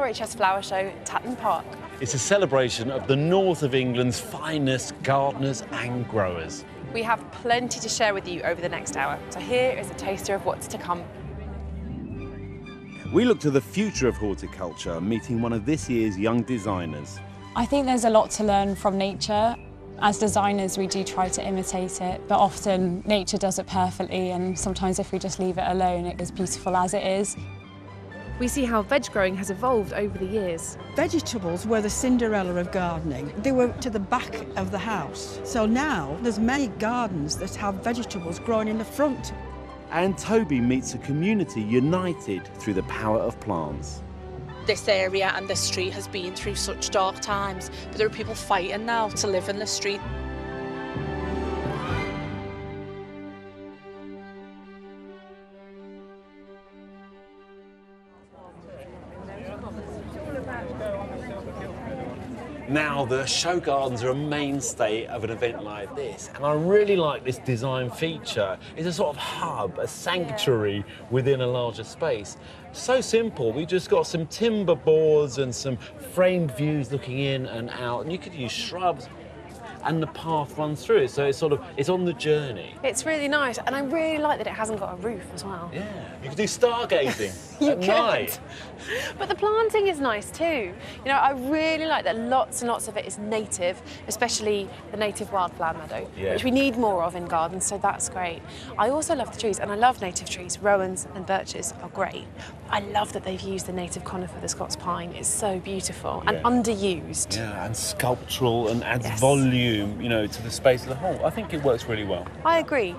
RHS Flower Show, Tatton Park. It's a celebration of the north of England's finest gardeners and growers. We have plenty to share with you over the next hour, so here is a taster of what's to come. We look to the future of horticulture, meeting one of this year's young designers. I think there's a lot to learn from nature. As designers, we do try to imitate it, but often nature does it perfectly, and sometimes if we just leave it alone, it is beautiful as it is. We see how veg growing has evolved over the years. Vegetables were the Cinderella of gardening. They were to the back of the house. So now there's many gardens that have vegetables growing in the front. And Toby meets a community united through the power of plants. This area and this street has been through such dark times, but there are people fighting now to live in the street. Now, the show gardens are a mainstay of an event like this, and I really like this design feature. It's a sort of hub, a sanctuary within a larger space. So simple, we just got some timber boards and some framed views looking in and out, and you could use shrubs, and the path runs through it, so it's on the journey. It's really nice, and I really like that it hasn't got a roof as well. Yeah, you could do stargazing You at could. night. But the planting is nice too. You know, I really like that lots and lots of it is native, especially the native wildflower meadow, Yeah. which we need more of in gardens, so that's great. I also love the trees, and I love native trees. Rowans and birches are great. I love that they've used the native conifer, the Scots pine. It's so beautiful and underused. Yeah, and sculptural and adds Yes. volume, you know, to the space of the whole. I think it works really well. I agree,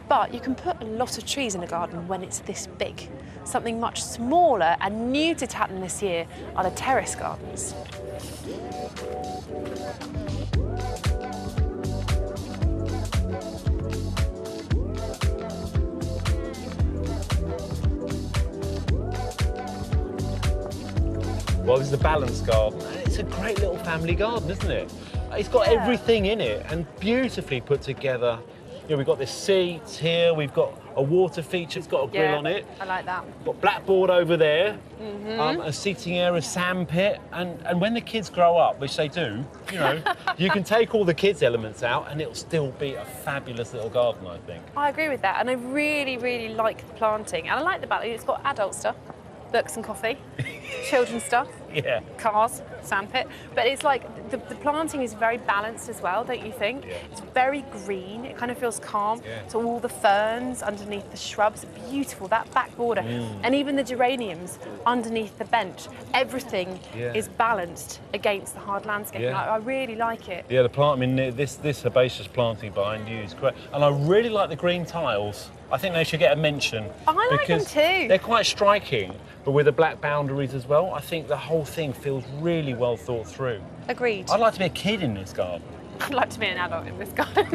but you can put a lot of trees in a garden when it's this big. Something much smaller and new to Tatton this year are the terrace gardens. Well, this is a balanced garden, and it's a great little family garden, isn't it? It's got everything in it and beautifully put together. You know, we've got this seats here, we've got a water feature, it's got a grill on it. I like that. Got blackboard over there, a seating area, sand pit, and when the kids grow up, which they do, you know, you can take all the kids' elements out and it'll still be a fabulous little garden, I think. I agree with that, and I really, really like the planting, and I like the balance. It's got adult stuff, books and coffee, children's stuff, Yeah. cars, sandpit, but it's like the planting is very balanced as well, don't you think? Yeah. It's very green, it kind of feels calm. Yeah. So all the ferns underneath the shrubs, beautiful, that back border, and even the geraniums underneath the bench, everything is balanced against the hard landscape. Yeah. And I really like it. Yeah, the plant, I mean, this herbaceous planting behind you is great. And I really like the green tiles. I think they should get a mention. I like them because too. They're quite striking, but with the black boundaries as well, I think the whole thing feels really well thought through. Agreed. I'd like to be a kid in this garden. I'd like to be an adult in this garden.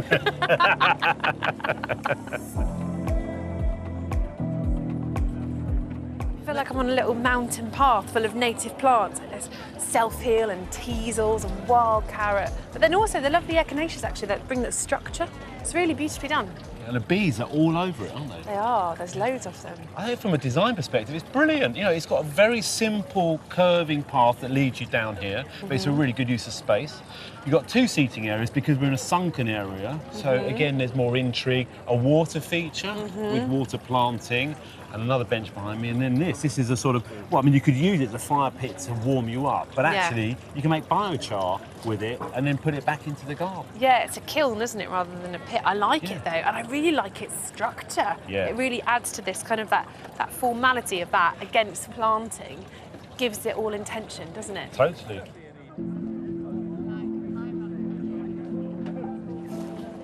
I feel like I'm on a little mountain path full of native plants. There's self-heal and teasels and wild carrot. But then also the lovely echinaceas actually that bring that structure. It's really beautifully done. And the bees are all over it, aren't they? They are, there's loads of them. I think from a design perspective, it's brilliant. You know, it's got a very simple curving path that leads you down here, but it's a really good use of space. You've got two seating areas because we're in a sunken area. So again, there's more intrigue. A water feature with water planting and another bench behind me. And then this is a sort of, well, I mean, you could use it as a fire pit to warm you up, but actually you can make biochar with it and then put it back into the garden. Yeah, it's a kiln, isn't it, rather than a pit. I like it though, and I really like its structure. Yeah. It really adds to this kind of that formality of that against planting. It gives it all intention, doesn't it? Totally.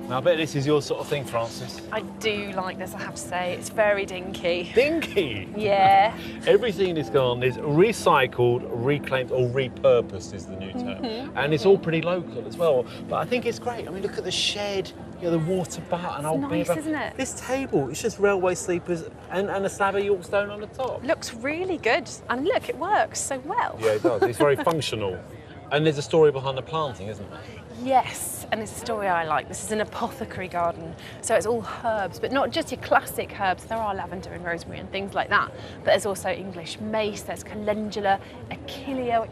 Now, I bet this is your sort of thing, Frances. I do like this, I have to say. It's very dinky. Dinky! Yeah. Everything in this garden is recycled, reclaimed, or repurposed is the new term. And it's all pretty local as well. But I think it's great. I mean, look at the shed, you know, the water butt and old nice, beer. isn't it? This table, it's just railway sleepers and a slab of York stone on the top. Looks really good. And look, it works so well. Yeah, it does. It's very functional. And there's a story behind the planting, isn't there? Yes, and it's a story I like. This is an apothecary garden, so it's all herbs, but not just your classic herbs. There are lavender and rosemary and things like that, but there's also English mace, there's calendula, achillea,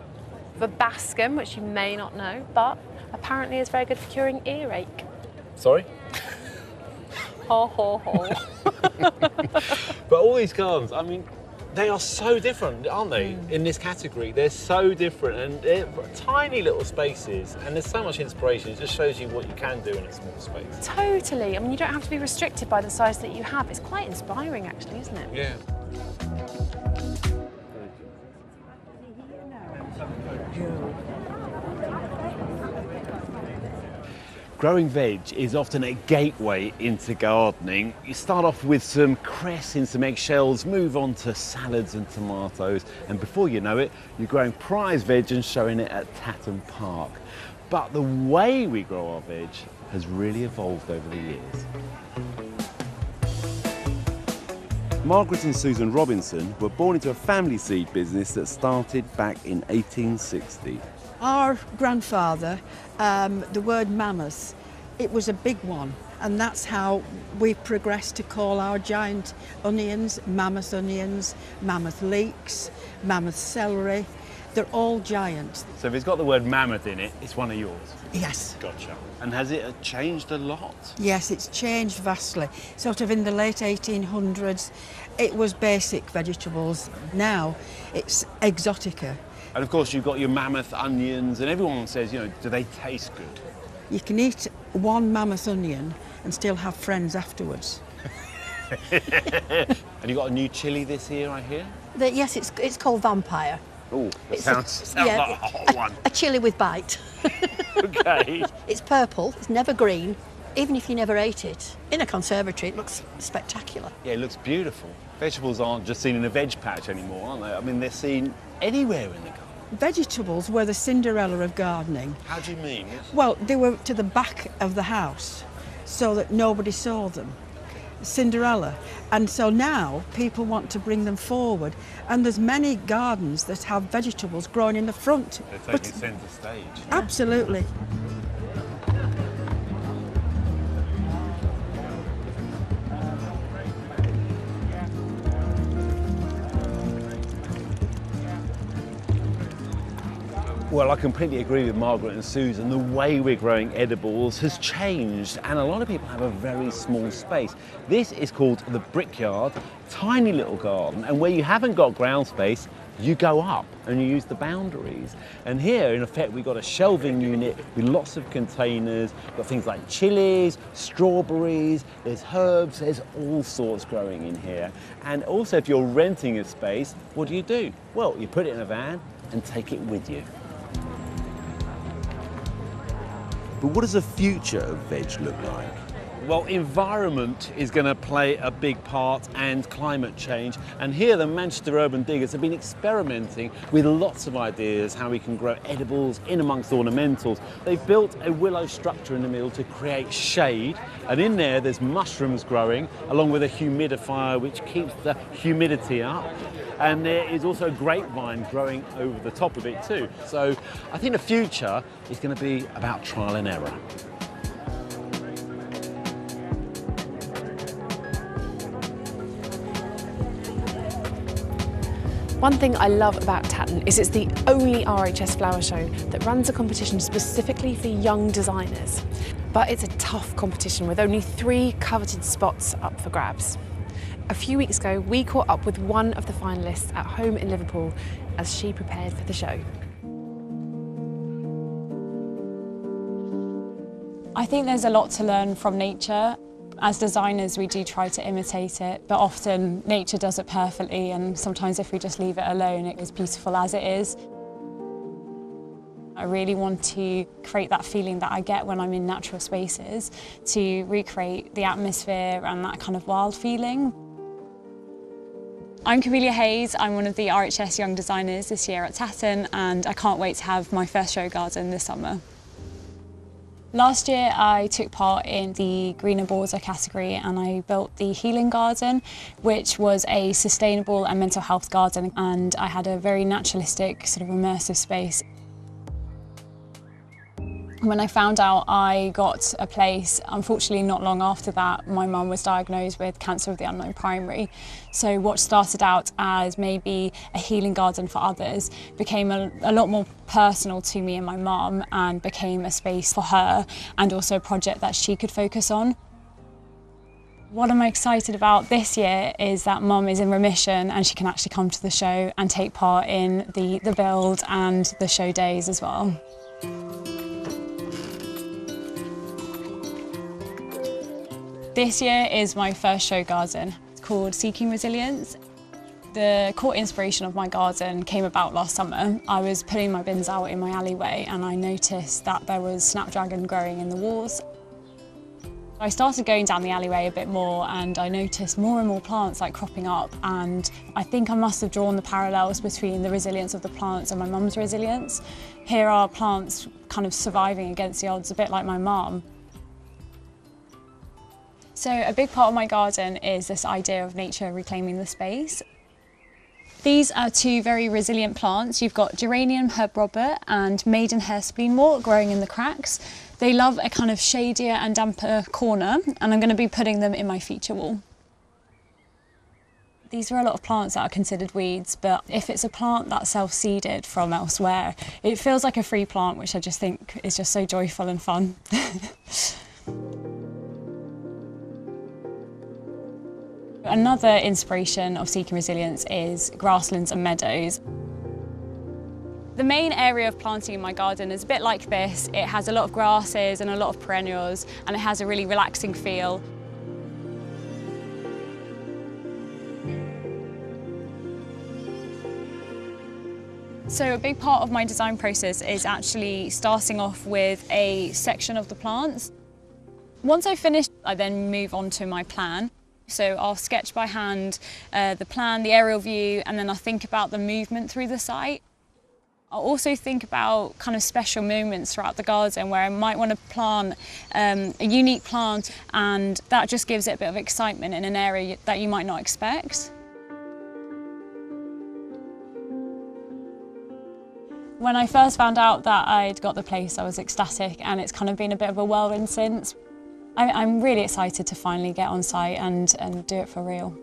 verbascum, which you may not know, but apparently is very good for curing earache. Sorry? Ho, ho, ho. But all these gardens, I mean, they are so different, aren't they, in this category? They're so different, and they're tiny little spaces, and there's so much inspiration. It just shows you what you can do in a small space. Totally. I mean, you don't have to be restricted by the size that you have. It's quite inspiring, actually, isn't it? Yeah. Growing veg is often a gateway into gardening. You start off with some cress in some eggshells, move on to salads and tomatoes, and before you know it, you're growing prize veg and showing it at Tatton Park. But the way we grow our veg has really evolved over the years. Margaret and Susan Robinson were born into a family seed business that started back in 1860. Our grandfather, the word mammoth, it was a big one, and that's how we progressed to call our giant onions, mammoth leeks, mammoth celery. They're all giant. So if it's got the word mammoth in it, it's one of yours? Yes. Gotcha. And has it changed a lot? Yes, it's changed vastly. Sort of in the late 1800s, it was basic vegetables. Now it's exotica. And of course you've got your mammoth onions, and everyone says, you know, do they taste good? You can eat one mammoth onion and still have friends afterwards. And you got a new chilli this year, I hear? Yes, it's called Vampire. Oh, that sounds yeah, like a hot one. A chili with bite. Okay. It's purple, it's never green. Even if you never ate it, in a conservatory it looks spectacular. Yeah, it looks beautiful. Vegetables aren't just seen in a veg patch anymore, aren't they? I mean, they're seen anywhere in the garden. Vegetables were the Cinderella of gardening. How do you mean? Well, they were to the back of the house so that nobody saw them. Cinderella. And so now people want to bring them forward, and there's many gardens that have vegetables growing in the front. They're taking centre stage. Absolutely. Well, I completely agree with Margaret and Susan. The way we're growing edibles has changed, and a lot of people have a very small space. This is called the brickyard, tiny little garden, and where you haven't got ground space, you go up and you use the boundaries. And here, in effect, we've got a shelving unit with lots of containers. We've got things like chilies, strawberries, there's herbs, there's all sorts growing in here. And also, if you're renting a space, what do? Well, you put it in a van and take it with you. But what does the future of veg look like? Well, environment is going to play a big part, and climate change. And here the Manchester Urban Diggers have been experimenting with lots of ideas how we can grow edibles in amongst ornamentals. They've built a willow structure in the middle to create shade, and in there there's mushrooms growing along with a humidifier which keeps the humidity up. And there is also a grapevine growing over the top of it too. So I think the future is going to be about trial and error. One thing I love about Tatton is it's the only RHS flower show that runs a competition specifically for young designers. But it's a tough competition with only 3 coveted spots up for grabs. A few weeks ago, we caught up with one of the finalists at home in Liverpool as she prepared for the show. I think there's a lot to learn from nature. As designers, we do try to imitate it, but often nature does it perfectly, and sometimes if we just leave it alone, it is beautiful as it is. I really want to create that feeling that I get when I'm in natural spaces, to recreate the atmosphere and that kind of wild feeling. I'm Camelia Hayes, I'm one of the RHS Young Designers this year at Tatton, and I can't wait to have my first show garden this summer. Last year I took part in the Greener Border category, and I built the Healing Garden, which was a sustainable and mental health garden, and I had a very naturalistic, sort of immersive space. When I found out I got a place, unfortunately not long after that, my mum was diagnosed with cancer of the unknown primary. So what started out as maybe a healing garden for others became a lot more personal to me and my mum, and became a space for her and also a project that she could focus on. What I'm excited about this year is that Mum is in remission and she can actually come to the show and take part in the build and the show days as well. This year is my first show garden. It's called Seeking Resilience. The core inspiration of my garden came about last summer. I was putting my bins out in my alleyway and I noticed that there was snapdragon growing in the walls. I started going down the alleyway a bit more and I noticed more and more plants like cropping up, and I think I must have drawn the parallels between the resilience of the plants and my mum's resilience. Here are plants kind of surviving against the odds, a bit like my mum. So a big part of my garden is this idea of nature reclaiming the space. These are two very resilient plants. You've got Geranium Herb Robert and Maidenhair Spleenwort growing in the cracks. They love a kind of shadier and damper corner, and I'm going to be putting them in my feature wall. These are a lot of plants that are considered weeds, but if it's a plant that's self-seeded from elsewhere, it feels like a free plant, which I just think is just so joyful and fun. Another inspiration of Seeking Resilience is grasslands and meadows. The main area of planting in my garden is a bit like this. It has a lot of grasses and a lot of perennials, and it has a really relaxing feel. So a big part of my design process is actually starting off with a section of the plants. Once I've finished, I then move on to my plan. So I'll sketch by hand the plan, the aerial view, and then I'll think about the movement through the site. I'll also think about kind of special moments throughout the garden where I might want to plant a unique plant, and that just gives it a bit of excitement in an area that you might not expect. When I first found out that I'd got the place, I was ecstatic, and it's kind of been a bit of a whirlwind since. I'm really excited to finally get on site and do it for real.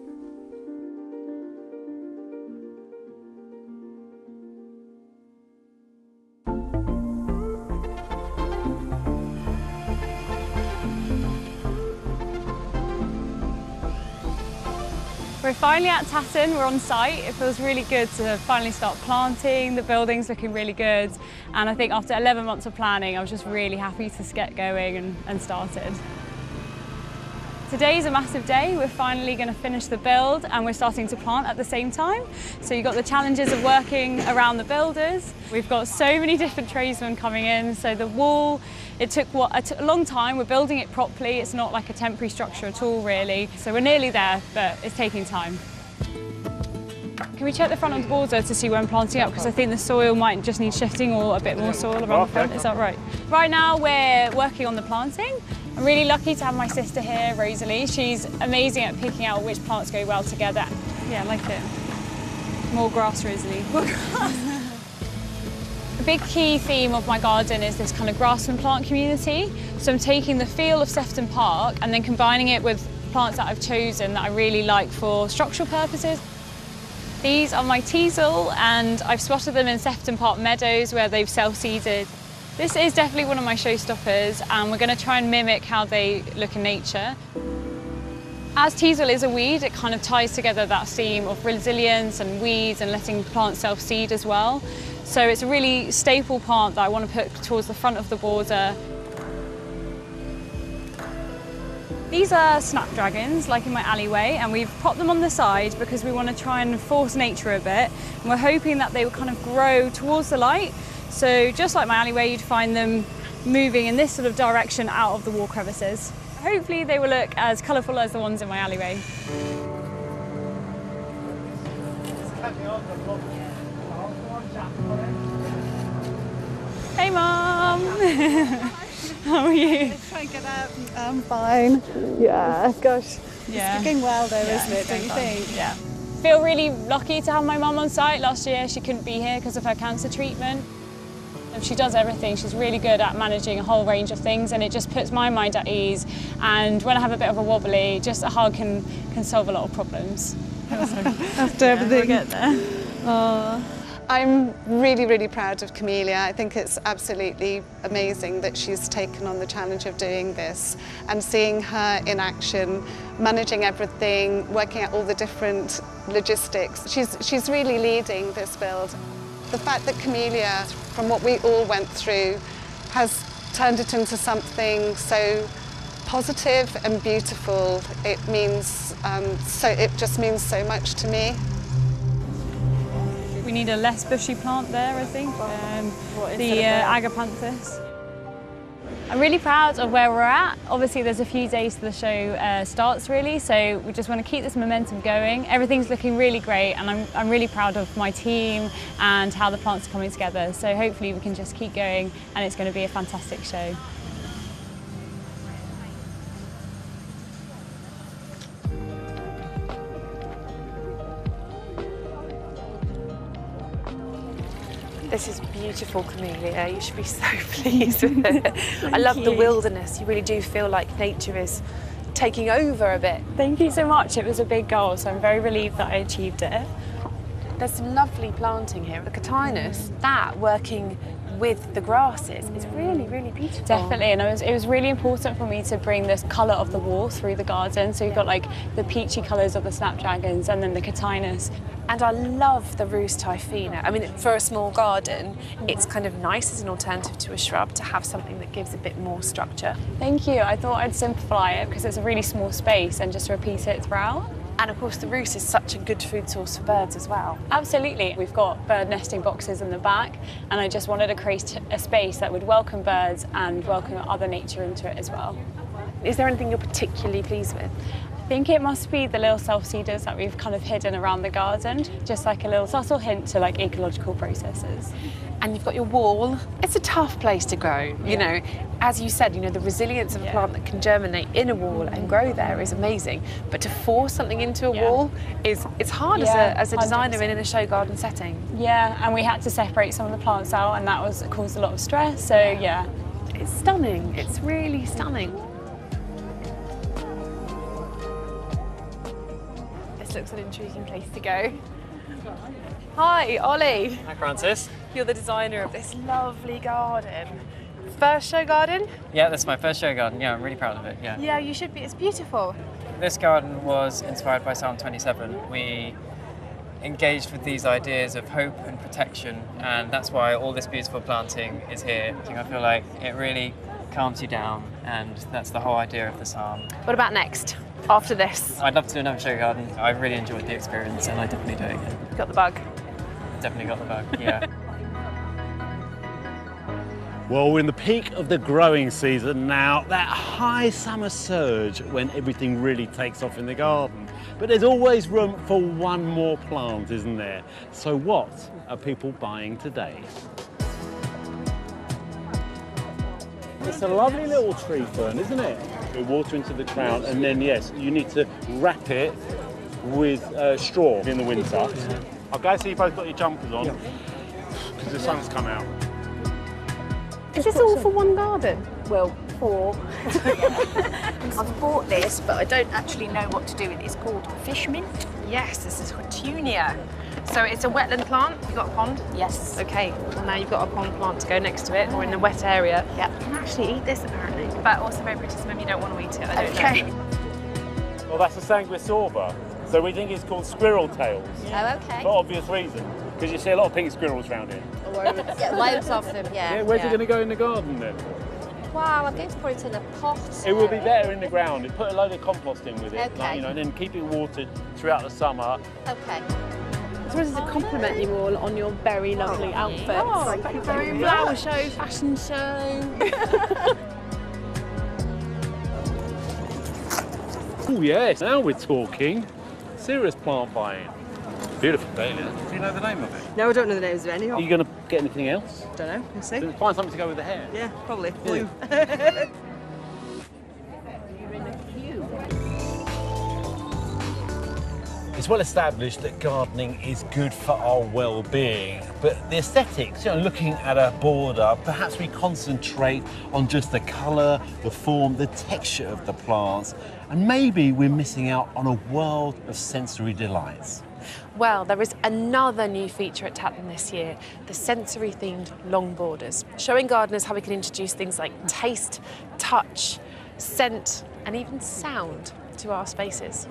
We're finally at Tatton, we're on site. It feels really good to finally start planting. The building's looking really good. And I think after 11 months of planning, I was just really happy to get going and started. Today's a massive day. We're finally going to finish the build and we're starting to plant at the same time. So you've got the challenges of working around the builders. We've got so many different tradesmen coming in. So the wall, it took a long time. We're building it properly. It's not like a temporary structure at all, really. So we're nearly there, but it's taking time. Can we check the front of the border to see where I'm planting up? Because I think the soil might just need shifting, or a bit more soil around the front. Is that right? Right now we're working on the planting. I'm really lucky to have my sister here, Rosalie. She's amazing at picking out which plants go well together. Yeah, I like it. More grass, Rosalie. More grass. A big key theme of my garden is this kind of grassland plant community. So I'm taking the feel of Sefton Park and then combining it with plants that I've chosen that I really like for structural purposes. These are my teasel, and I've spotted them in Sefton Park meadows where they've self-seeded. This is definitely one of my showstoppers, and we're going to try and mimic how they look in nature. As teasel is a weed, it kind of ties together that theme of resilience and weeds and letting plants self-seed as well. So it's a really staple plant that I want to put towards the front of the border. These are snapdragons, like in my alleyway, and we've popped them on the side because we want to try and force nature a bit. And we're hoping that they will kind of grow towards the light. So just like my alleyway, you'd find them moving in this sort of direction out of the wall crevices. Hopefully they will look as colourful as the ones in my alleyway. Hey Mum! How are you? Let's try and get out. I'm fine. Yeah, gosh. Yeah. It's looking well though, isn't it, it's don't you fun. think? Yeah. Feel really lucky to have my mum on site. Last year she couldn't be here because of her cancer treatment. She does everything. She's really good at managing a whole range of things, and it just puts my mind at ease. And when I have a bit of a wobbly, just a hug can solve a lot of problems. After everything. We'll get there. Oh. I'm really, really proud of Camellia. I think it's absolutely amazing that she's taken on the challenge of doing this, and seeing her in action, managing everything, working out all the different logistics. She's really leading this build. The fact that Camellia, from what we all went through, has turned it into something so positive and beautiful, it just means so much to me. We need a less bushy plant there, I think, the agapanthus. I'm really proud of where we're at. Obviously there's a few days till the show starts really, so we just want to keep this momentum going. Everything's looking really great, and I'm really proud of my team and how the plants are coming together. So hopefully we can just keep going, and it's going to be a fantastic show. This is beautiful, Camellia. You should be so pleased with it. I love the wilderness. You really do feel like nature is taking over a bit. Thank you so much. It was a big goal, so I'm very relieved that I achieved it. There's some lovely planting here. The cotinus, that working with the grasses is really, really beautiful. Definitely, and it was really important for me to bring this colour of the wall through the garden. So you've got like the peachy colours of the snapdragons and then the cotinus. And I love the Rhus typhina. I mean, for a small garden, it's kind of nice as an alternative to a shrub to have something that gives a bit more structure. Thank you. I thought I'd simplify it because it's a really small space and just repeat it throughout. And of course the Rhus is such a good food source for birds as well. Absolutely. We've got bird nesting boxes in the back, and I just wanted to create a space that would welcome birds and welcome other nature into it as well. Is there anything you're particularly pleased with? I think it must be the little self-seeders that we've kind of hidden around the garden, just like a little subtle hint to like ecological processes. And you've got your wall. It's a tough place to grow, you know. As you said, you know, the resilience of a plant that can germinate in a wall and grow there is amazing. But to force something into a wall it's hard as a designer in a show garden setting. Yeah, and we had to separate some of the plants out, and that caused a lot of stress, so yeah. It's stunning, it's really stunning. This looks an intriguing place to go. Hi, Ollie. Hi, Frances. You're the designer of this lovely garden. First show garden? Yeah, that's my first show garden. Yeah, I'm really proud of it. Yeah. Yeah, you should be. It's beautiful. This garden was inspired by Psalm 27. We engaged with these ideas of hope and protection, and that's why all this beautiful planting is here. I feel like it really calms you down, and that's the whole idea of the psalm. What about next, after this? I'd love to do another show garden. I really enjoyed the experience, and I definitely do it again. Got the bug? Definitely got the bug, yeah. Well, we're in the peak of the growing season now, that high summer surge when everything really takes off in the garden. But there's always room for one more plant, isn't there? So what are people buying today? It's a lovely little tree fern, isn't it? You water into the ground, and then yes, you need to wrap it with straw in the winter. Okay, so you both got your jumpers on, because the sun's come out. Is this all for one garden? Well, 4. I've bought this, but I don't actually know what to do with it. It's called fish mint. Yes, this is Hortunia. So it's a wetland plant. You've got a pond? Yes. Okay, well now you've got a pond plant to go next to it, or in a wet area. Yep. You can actually eat this apparently, but also very British, maybe you don't want to eat it, I don't know. Well, that's a sanguisorba, so we think it's called squirrel tails. Oh, okay. For obvious reason, because you see a lot of pink squirrels around here. Yeah, loads of them, yeah. Yeah, where's it going to go in the garden then? Wow, I'm going to put it in a pot. It will be better in the ground. Put a load of compost in with it, Okay. like, you know, and then keep it watered throughout the summer. Okay. I suppose to compliment you all on your very lovely outfits. Oh, thank you very much. Flower show, fashion show. Oh yes, now we're talking. Serious plant buying. Beautiful dahlia. Do you know the name of it? No, I don't know the names of any. Are you going to get anything else? Don't know. We'll see. Find something to go with the hair. Yeah, probably. Yeah. Blue. It's well established that gardening is good for our well-being, but the aesthetics, looking at a border, perhaps we concentrate on just the colour, the form, the texture of the plants, and maybe we're missing out on a world of sensory delights. Well, there is another new feature at Tatton this year, the sensory-themed long borders, showing gardeners how we can introduce things like taste, touch, scent, and even sound to our spaces.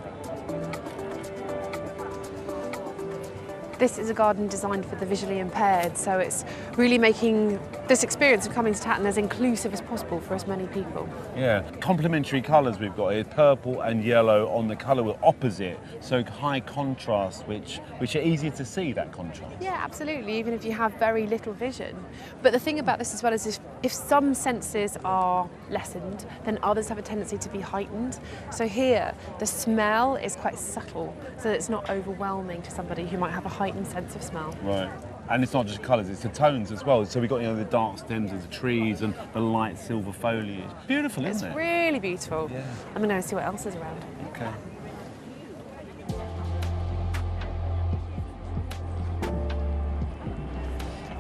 This is a garden designed for the visually impaired, so it's really making this experience of coming to Tatton as inclusive as possible for as many people. Yeah, complementary colours we've got here, purple and yellow on the colour wheel opposite, so high contrast, which are easier to see, that contrast. Yeah, absolutely, even if you have very little vision. But the thing about this as well is if some senses are lessened, then others have a tendency to be heightened. So here, the smell is quite subtle, so that it's not overwhelming to somebody who might have a heightened sense of smell. Right. And it's not just colours, it's the tones as well. So we've got the dark stems of the trees and the light silver foliage. Beautiful, isn't it? It's really beautiful. Yeah. I'm going to see what else is around. Okay.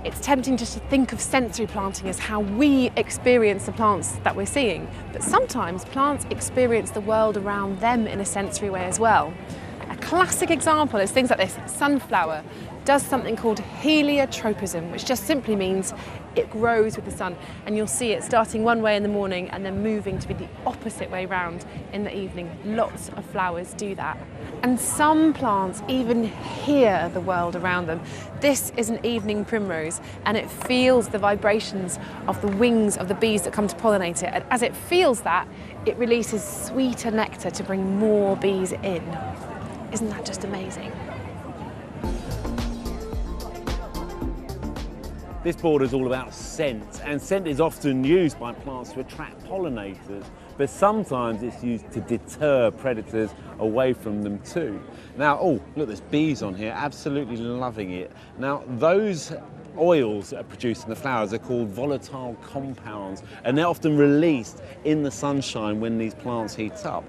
It's tempting just to think of sensory planting as how we experience the plants that we're seeing. But sometimes plants experience the world around them in a sensory way as well. A classic example is things like this. Sunflower does something called heliotropism, which just simply means it grows with the sun. And you'll see it starting one way in the morning and then moving to be the opposite way round in the evening. Lots of flowers do that. And some plants even hear the world around them. This is an evening primrose, and it feels the vibrations of the wings of the bees that come to pollinate it. And as it feels that, it releases sweeter nectar to bring more bees in. Isn't that just amazing? This border is all about scent, and scent is often used by plants to attract pollinators, but sometimes it's used to deter predators away from them too. Now, oh, look, there's bees on here, absolutely loving it. Now, those oils that are produced in the flowers are called volatile compounds, and they're often released in the sunshine when these plants heat up.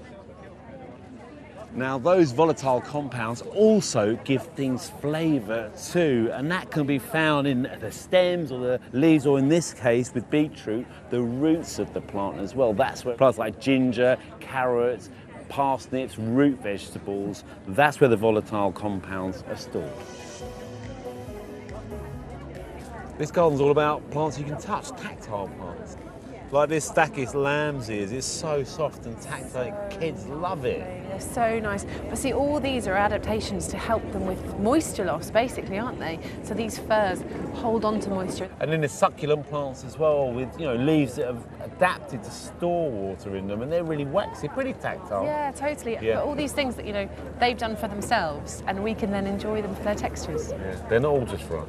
Now, those volatile compounds also give things flavour too, and that can be found in the stems or the leaves, or in this case with beetroot, the roots of the plant as well. That's where plants like ginger, carrots, parsnips, root vegetables, that's where the volatile compounds are stored. This garden's all about plants you can touch, tactile plants. Like this Stachys lambs it's so soft and tactile, kids love it. They're so nice. But see, all these are adaptations to help them with moisture loss, basically, aren't they? So these furs hold on to moisture. And then there's succulent plants as well with, leaves that have adapted to store water in them, and they're really waxy, pretty tactile. Yeah, totally. Yeah. But all these things that, they've done for themselves, and we can then enjoy them for their textures. Yeah, they're not all just for us.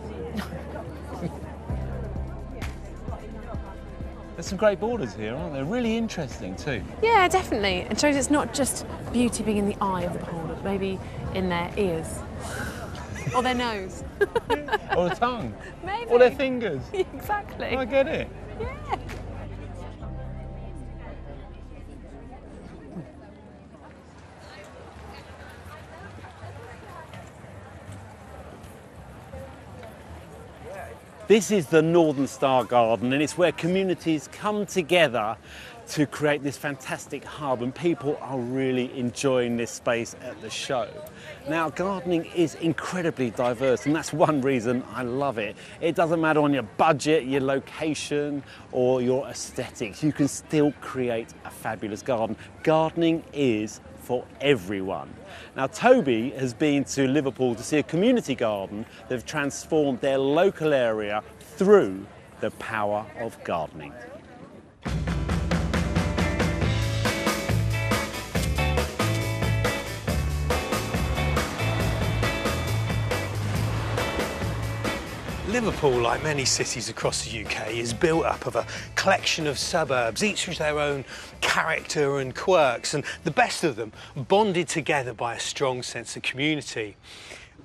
There's some great borders here, aren't there? Really interesting too. Yeah, definitely. It shows it's not just beauty being in the eye of the beholder, but maybe in their ears. Or their nose. Or the tongue. Maybe. Or their fingers. Exactly. I get it. Yeah. This is the Northern Star Garden, and it's where communities come together to create this fantastic hub, and people are really enjoying this space at the show. Now, gardening is incredibly diverse, and that's one reason I love it. It doesn't matter on your budget, your location, or your aesthetics. You can still create a fabulous garden. Gardening is for everyone. Now, Toby has been to Liverpool to see a community garden that have transformed their local area through the power of gardening. Liverpool, like many cities across the UK, is built up of a collection of suburbs, each with their own character and quirks, and the best of them bonded together by a strong sense of community.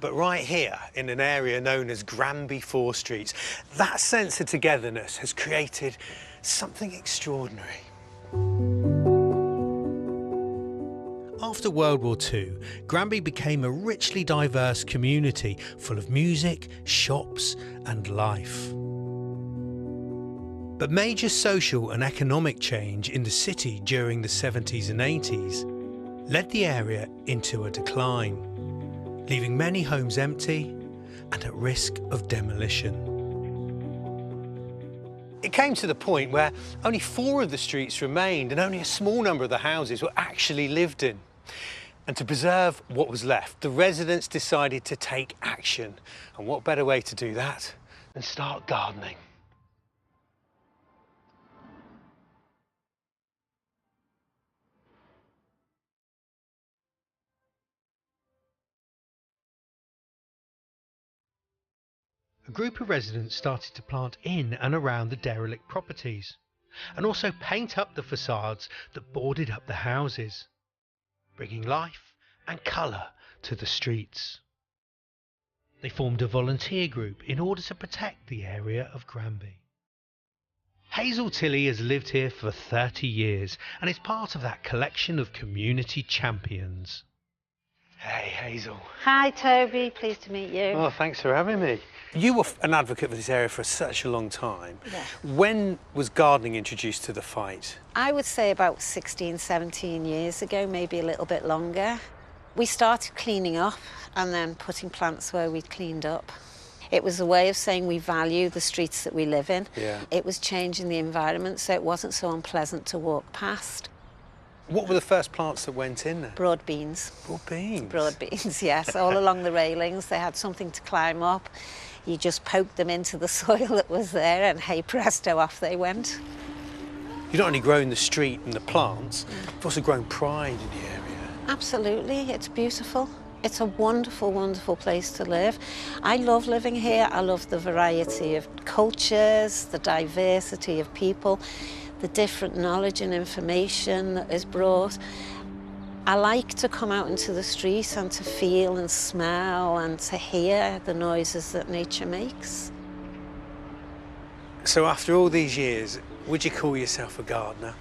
But right here, in an area known as Granby Four Streets, that sense of togetherness has created something extraordinary. After World War II, Granby became a richly diverse community full of music, shops and life. But major social and economic change in the city during the 70s and 80s led the area into a decline, leaving many homes empty and at risk of demolition. It came to the point where only 4 of the streets remained and only a small number of the houses were actually lived in. And to preserve what was left, the residents decided to take action. And what better way to do that than start gardening? A group of residents started to plant in and around the derelict properties and also paint up the facades that boarded up the houses, bringing life and colour to the streets. They formed a volunteer group in order to protect the area of Granby. Hazel Tilley has lived here for 30 years and is part of that collection of community champions. Hey Hazel. Hi Toby, pleased to meet you. Oh, thanks for having me. You were an advocate for this area for such a long time. Yeah. When was gardening introduced to the fight? I would say about 16, 17 years ago, maybe a little bit longer. We started cleaning up and then putting plants where we'd cleaned up. It was a way of saying we value the streets that we live in. Yeah. It was changing the environment so it wasn't so unpleasant to walk past. What were the first plants that went in there? Broad beans. Broad beans? Broad beans, yes. All along the railings, they had something to climb up. You just poked them into the soil that was there and hey presto, off they went. You've not only grown the street and the plants, you've also grown pride in the area. Absolutely, it's beautiful. It's a wonderful, wonderful place to live. I love living here. I love the variety of cultures, the diversity of people, the different knowledge and information that is brought. I like to come out into the street and to feel and smell and to hear the noises that nature makes. So after all these years, would you call yourself a gardener?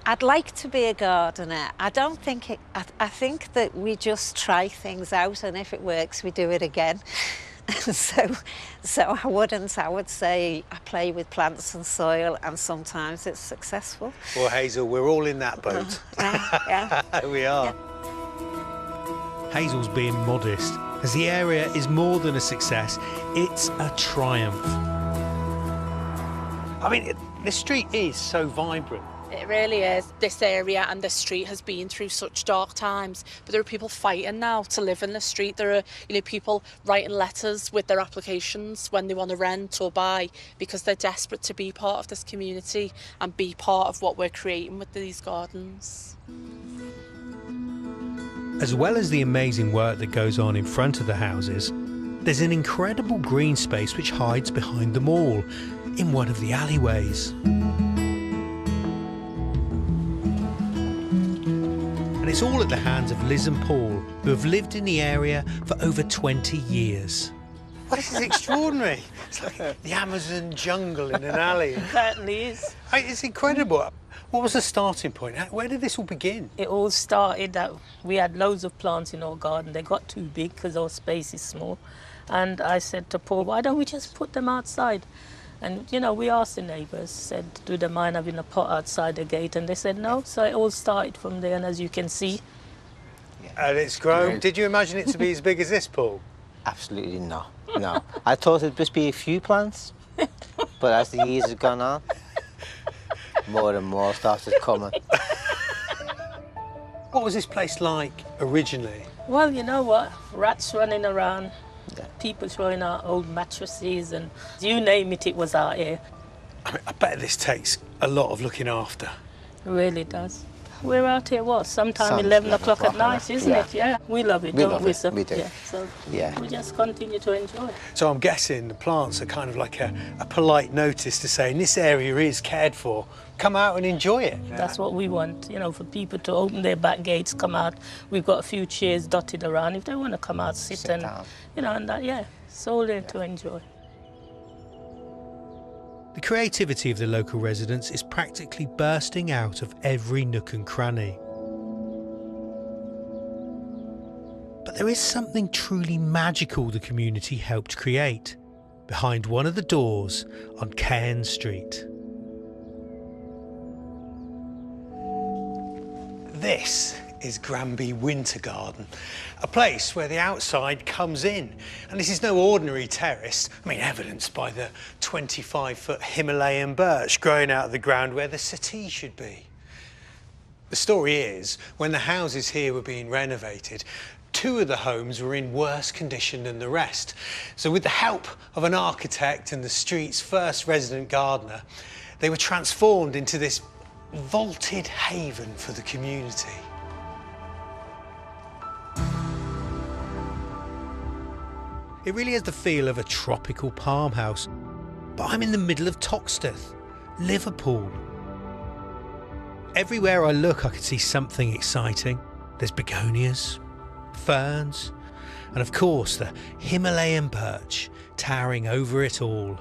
I'd like to be a gardener. I don't think it, I think that we just try things out and if it works, we do it again. So I would say I play with plants and soil and sometimes it's successful. Well, Hazel, we're all in that boat. Yeah. We are. Yeah. Hazel's being modest, as the area is more than a success, it's a triumph. I mean, the street is so vibrant. It really is. This area and this street has been through such dark times, but there are people fighting now to live in the street. There are, people writing letters with their applications when they want to rent or buy because they're desperate to be part of this community and be part of what we're creating with these gardens. As well as the amazing work that goes on in front of the houses, there's an incredible green space which hides behind them all, in one of the alleyways. And it's all at the hands of Liz and Paul, who have lived in the area for over 20 years. Well, this is extraordinary. It's like the Amazon jungle in an alley. It certainly is. It's incredible. What was the starting point? Where did this all begin? It all started that we had loads of plants in our garden. They got too big because our space is small. And I said to Paul, why don't we just put them outside? And, we asked the neighbours, said, do they mind having a pot outside the gate? And they said no. So it all started from there, and as you can see. And it's grown. Did you imagine it to be as big as this, Paul? Absolutely not. No. I thought it'd just be a few plants. But as the years have gone on, more and more started coming. What was this place like originally? Well, you know what? Rats running around. Yeah. People throwing out old mattresses and you name it, it was out here. I bet this takes a lot of looking after. It really does. We're out here, sometime 11 o'clock at night, isn't it? Yeah, we love it, don't we? So, we do. Yeah, so we just continue to enjoy it. So I'm guessing the plants are kind of like a polite notice to say, this area is cared for. Come out and enjoy it. That's what we want, for people to open their back gates, come out. We've got a few chairs dotted around. If they want to come out, sit down. And that, it's all there to enjoy. The creativity of the local residents is practically bursting out of every nook and cranny. But there is something truly magical the community helped create behind one of the doors on Cairn Street. This is Granby Winter Garden, a place where the outside comes in. And this is no ordinary terrace, evidenced by the 25-foot Himalayan birch growing out of the ground where the settee should be. The story is, when the houses here were being renovated, 2 of the homes were in worse condition than the rest. So with the help of an architect and the street's first resident gardener, they were transformed into this vaulted haven for the community. It really has the feel of a tropical farmhouse, but I'm in the middle of Toxteth, Liverpool. Everywhere I look, I can see something exciting. There's begonias, ferns, and of course the Himalayan birch towering over it all.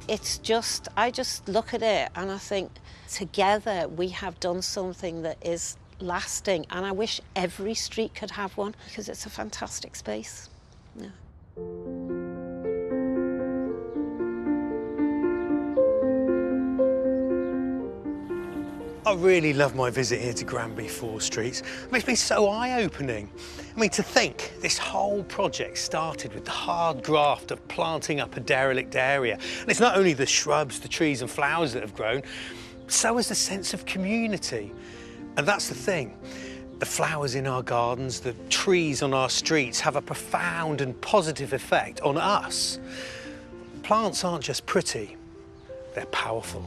It's just, I just look at it and I think, together we have done something that is lasting, and I wish every street could have one because it's a fantastic space. Yeah. I really love my visit here to Granby 4 Streets. It makes me so eye-opening. To think this whole project started with the hard graft of planting up a derelict area. And it's not only the shrubs, the trees and flowers that have grown, so is the sense of community. And that's the thing. The flowers in our gardens, the trees on our streets have a profound and positive effect on us. Plants aren't just pretty, they're powerful.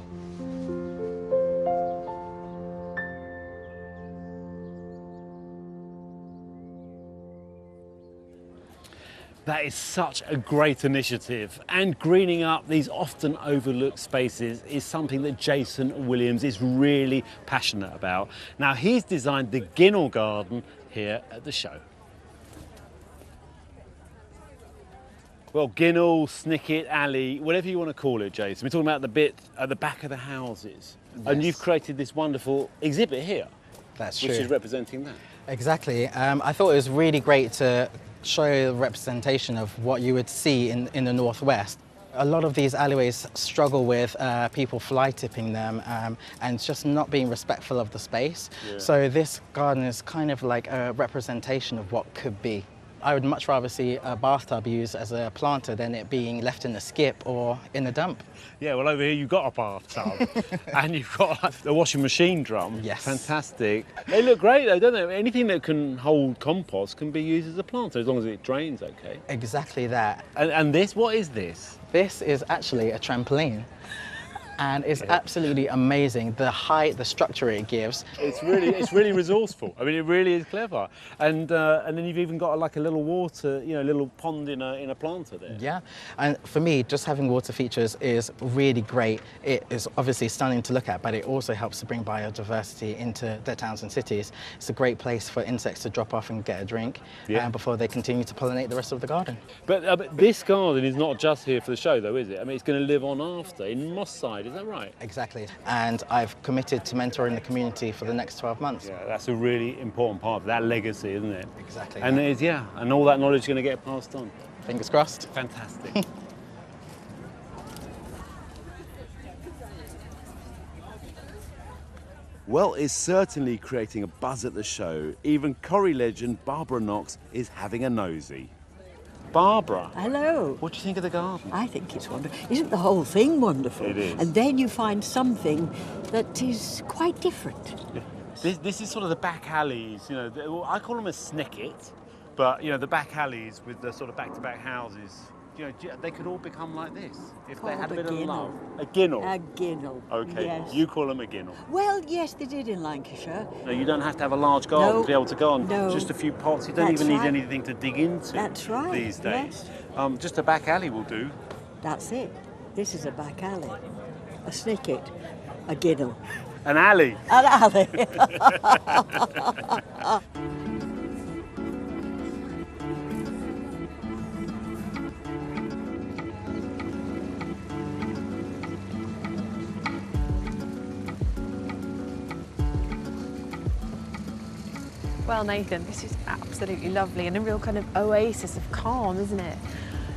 That is such a great initiative, and greening up these often overlooked spaces is something that Jason Williams is really passionate about. Now, he's designed the Ginnell Garden here at the show. Well, Ginnell, Snicket, Alley, whatever you want to call it, Jason. We're talking about the bit at the back of the houses. Yes. And you've created this wonderful exhibit here. That's true. Which is representing that. Exactly. I thought it was really great to show a representation of what you would see in the Northwest. A lot of these alleyways struggle with people fly tipping them and just not being respectful of the space. Yeah. So this garden is kind of like a representation of what could be. I would much rather see a bathtub used as a planter than it being left in a skip or in a dump. Yeah, well, over here you've got a bathtub and you've got the washing machine drum. Yes. Fantastic. They look great though, don't they? Anything that can hold compost can be used as a planter as long as it drains okay. Exactly that. And this, what is this? This is actually a trampoline. And it's absolutely amazing, the height, the structure it gives. It's really resourceful. It really is clever. And then you've even got like a little water, a little pond in a planter there. Yeah, and for me, just having water features is really great. It is obviously stunning to look at, but it also helps to bring biodiversity into their towns and cities. It's a great place for insects to drop off and get a drink before they continue to pollinate the rest of the garden. But this garden is not just here for the show though, is it? It's going to live on after, in Moss Side. Is that right? Exactly. And I've committed to mentoring the community for the next 12 months. Yeah, that's a really important part of that legacy, isn't it? Exactly. And and all that knowledge is going to get passed on. Fingers crossed. Fantastic. Well, it's certainly creating a buzz at the show. Even Corrie legend Barbara Knox is having a nosy. Barbara. Hello. What do you think of the garden? I think it's wonderful. Isn't the whole thing wonderful? It is. And then you find something that is quite different. Yeah. This is sort of the back alleys, I call them a snicket, but, the back alleys with the sort of back-to-back houses, they could all become like this if they had a bit of love. A ginnell. A ginnell. Okay, yes. You call them a ginnell. Well, yes, they did in Lancashire. No, you don't have to have a large garden to be able to go on. No. Just a few pots. You don't even need anything to dig into. That's right. These days. Yes. Just a back alley will do. That's it. This is a back alley. A snicket. A ginnell. An alley. An alley. Well, Nathan, this is absolutely lovely and a real kind of oasis of calm, isn't it?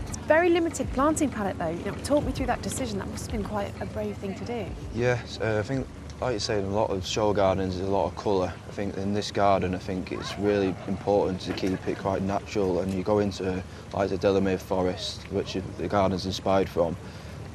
It's a very limited planting palette, though. You know, talk me through that decision. That must have been quite a brave thing to do. Yes, I think, like you said, in a lot of show gardens, there's a lot of colour. I think in this garden, I think it's really important to keep it quite natural. And you go into, like, the Delamere Forest, which the garden's inspired from,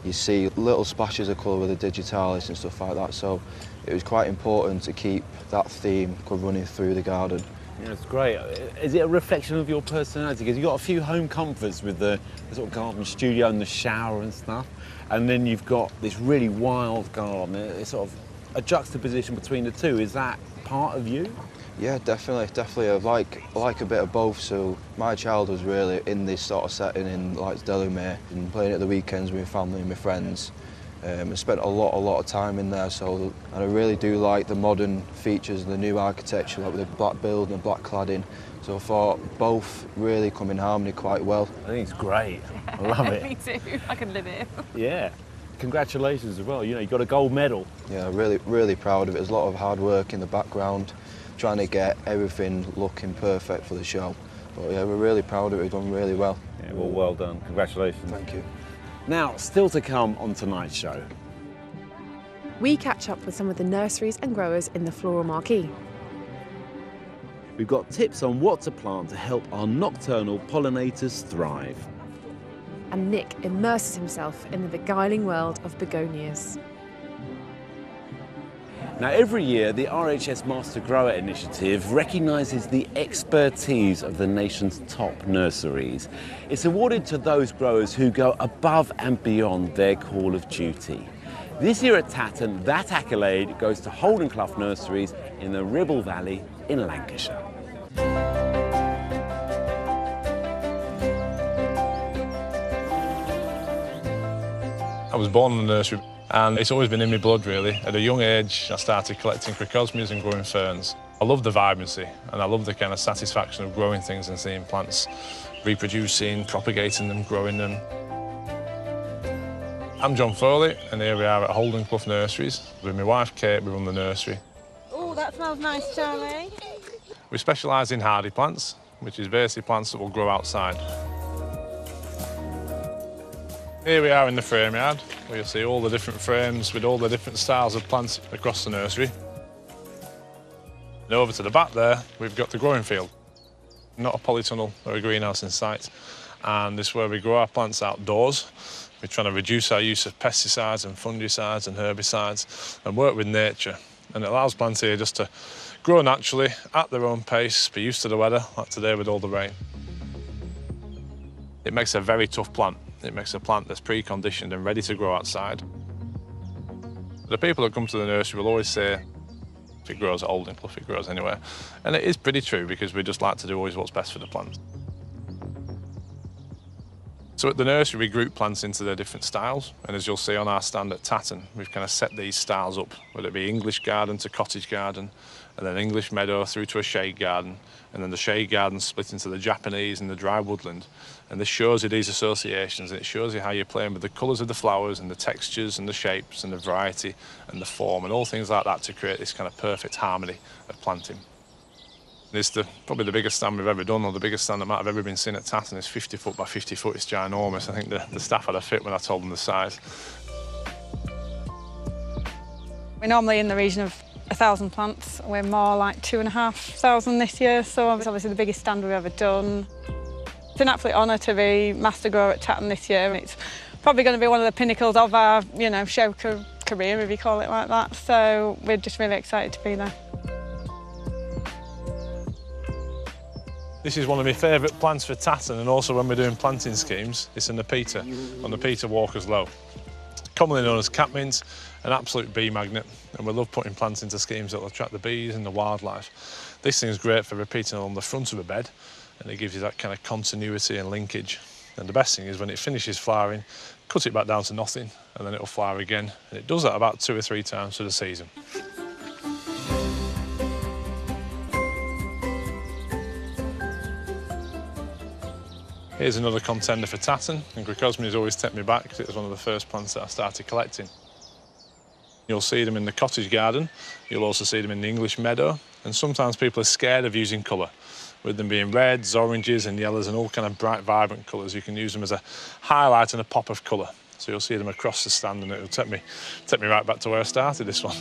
you see little splashes of colour with the digitalis and stuff like that. So it was quite important to keep that theme running through the garden. Yeah, it's great. Is it a reflection of your personality? Because you've got a few home comforts with the sort of garden studio and the shower and stuff, and then you've got this really wild garden. It's sort of a juxtaposition between the two. Is that part of you? Yeah, definitely. I like a bit of both. So my childhood was really in this sort of setting in like Delamere and playing at the weekends with my family and my friends. I spent a lot of time in there, and I really do like the modern features and the new architecture, like with the black build and the black cladding. So I thought both really come in harmony quite well. I think it's great. I love it. Me too. I can live here. Yeah. Congratulations as well. You know, you got a gold medal. Yeah, really proud of it. There's a lot of hard work in the background, trying to get everything looking perfect for the show. But yeah, we're really proud of it. We've done really well. Yeah, well done. Congratulations. Thank you. Now, still to come on tonight's show. We catch up with some of the nurseries and growers in the Floral Marquee. We've got tips on what to plant to help our nocturnal pollinators thrive. And Nick immerses himself in the beguiling world of begonias. Now, every year, the RHS Master Grower Initiative recognises the expertise of the nation's top nurseries. It's awarded to those growers who go above and beyond their call of duty. This year at Tatton, that accolade goes to Holdenclough Nurseries in the Ribble Valley in Lancashire. I was born in the nursery, and it's always been in my blood, really. At a young age, I started collecting crocosmias and growing ferns. I love the vibrancy, and I love the kind of satisfaction of growing things and seeing plants reproducing, propagating them, growing them. I'm John Foley, and here we are at Holdenclough Nurseries. With my wife, Kate, we run the nursery. Oh, that smells nice, Charlie. We specialise in hardy plants, which is basically plants that will grow outside. Here we are in the frame yard, where you'll see all the different frames with all the different styles of plants across the nursery. And over to the back there, we've got the growing field. Not a polytunnel or a greenhouse in sight. And this is where we grow our plants outdoors. We're trying to reduce our use of pesticides and fungicides and herbicides and work with nature. And it allows plants here just to grow naturally, at their own pace, be used to the weather, like today with all the rain. It makes a very tough plant. It makes a plant that's pre-conditioned and ready to grow outside. The people that come to the nursery will always say, if it grows at Holdenclough, it grows anywhere. And it is pretty true, because we just like to do always what's best for the plant. So at the nursery, we group plants into their different styles. And as you'll see on our stand at Tatton, we've kind of set these styles up, whether it be English garden to cottage garden, and then English meadow through to a shade garden, and then the shade garden split into the Japanese and the dry woodland. And this shows you these associations, and it shows you how you're playing with the colours of the flowers and the textures and the shapes and the variety and the form and all things like that to create this kind of perfect harmony of planting. It's probably the biggest stand we've ever done, or the biggest stand that might have ever been seen at Tatton. It's 50 foot by 50 foot, it's ginormous. I think the staff had a fit when I told them the size. We're normally in the region of 1,000 plants. We're more like 2,500 this year, so it's obviously the biggest stand we've ever done. It's an absolute honour to be Master Grower at Tatton this year. It's probably going to be one of the pinnacles of our, show career, if you call it like that. So we're just really excited to be there. This is one of my favourite plants for Tatton, and also when we're doing planting schemes, it's a Nepeta, on Nepeta Walker's Low. Commonly known as catmint, an absolute bee magnet, and we love putting plants into schemes that will attract the bees and the wildlife. This thing's great for repeating along the front of a bed, and it gives you that kind of continuity and linkage. And the best thing is when it finishes flowering, cut it back down to nothing, and then it'll flower again. And it does that about 2 or 3 times through the season. Here's another contender for Tatton, and crocosmias always take me back because it was one of the first plants that I started collecting. You'll see them in the cottage garden, you'll also see them in the English meadow, and sometimes people are scared of using colour. With them being reds, oranges and yellows and all kind of bright, vibrant colours, you can use them as a highlight and a pop of colour. So you'll see them across the stand, and it'll take me right back to where I started this one.